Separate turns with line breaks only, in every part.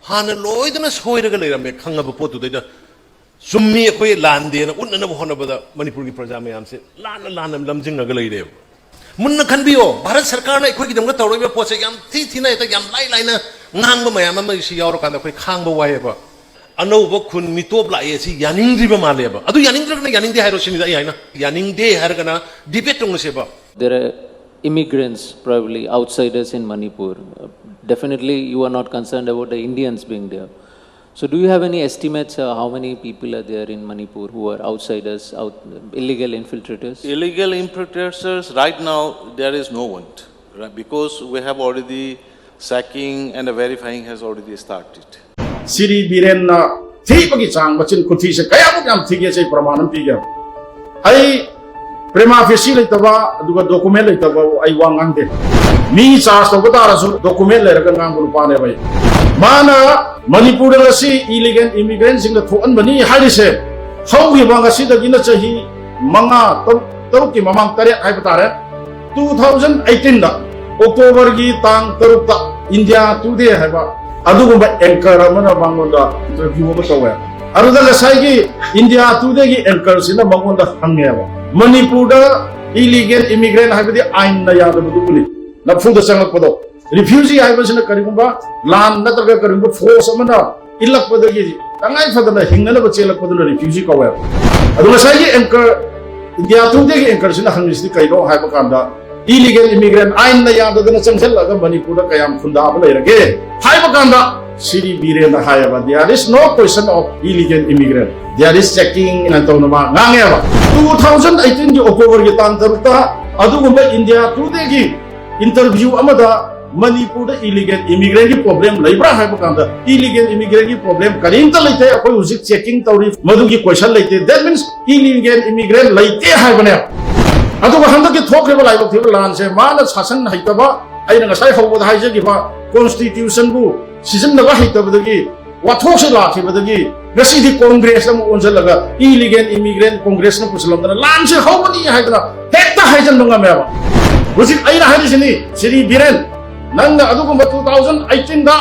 हाना लोइदना सोइरगा लेरमे खंगबा पोतुदैदा सुम्मी अखोय लांदेना उन्ननब होनबदा मणिपुर की प्रजा मयाम से लाना लमजिंगगा लेरे मुन्ना खनबियो भारत सरकार ने अखोय गिदमगा तौरबा पोसे याम थीना एता याम लाइना ngang ba mayam ama si yaur kan akhoi khang ba wai ba anau ba khun mitop la ye si yaning ri ba ma le ba adu yaning dra na yaning de hairo sin da ai na yaning de har kana debate tong se ba.
There are immigrants, probably outsiders in Manipur. Definitely you are not concerned about the Indians being there. So do you have any estimates how many people are there in Manipur who are outsiders, illegal infiltrators?
Illegal infiltrators, right now there is no one, right? Because we have already sacking and verifying has already started.
Siri Biren Tipaki Chang, but in Kutisha Kayam Tigase Pramanam Piga. I Prima Facilitava, do a document I wangante. Me Sas Togotarasu, document Leganangulpanaway. Mana Manipur see illegal immigrants in the Tuan Mani Hadise. How we want to see the Ginachahi Manga Toki Mamang Tare Hypatare 2018 October Gi Tang Tarukta India today have Adugumba anchor Amana Bangonda interview of somewhere. Arudala Saigi India today anchors in the Bangonda Hangeva. Manipur illegal immigrant have the Ain Naya Buduli. Not for the Sangapodo. Refugee I was in a Karibumba, land Nataga Karimba, force Amana, Ilak Podagi, Tangai for the Hingana Chela Podu refugee cover. Adula Saigi anchor India today anchors in the Hangis Kaino Hypokanda. Illegal immigrant ain na yada na changsel aga Manipur kayam khunda abla irage hai bakanda Siri Biren na hai ba there is no question of illegal immigrant there is checking na to na ngange ba 2018 gi October gi tang tarukta adugumba India today gi interview amada Manipur da illegal immigrant gi problem laibra hai bakanda illegal immigrant gi problem karinta laite akoi usit checking tawri madu gi question laite that means illegal immigrant laite hai bane अदुग हंदकी थोक्रेबा लाइबक थेबा लानसे माना शासन हाइतबा आइना ngasai हौबदा हाइजगिबा constitution बु सिजनबा हाइतबदगी वाथोसे लाखिबदगी गसिदि कांग्रेस अम ओनजलगा illegal immigrant Congress न पुसलमदना लानसे हौबनी हाइदना हेक्ता Huygens दंगा मेबा बुजि आइना हाइदिसनि Shri villain नंगा अदुगुम 2018 दा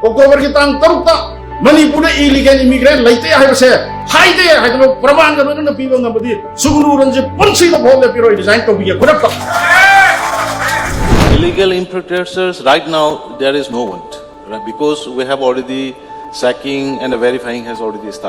अक्टोबर की तांग तरुकता Manipur illegal immigrant laite haibase haide haidno praman ga no piba ngabadi suguru ranje punsi the bhole piro design to biya kodapta.
Illegal infiltrators, right now there is no one, right? Because we have already sacking and verifying has already started.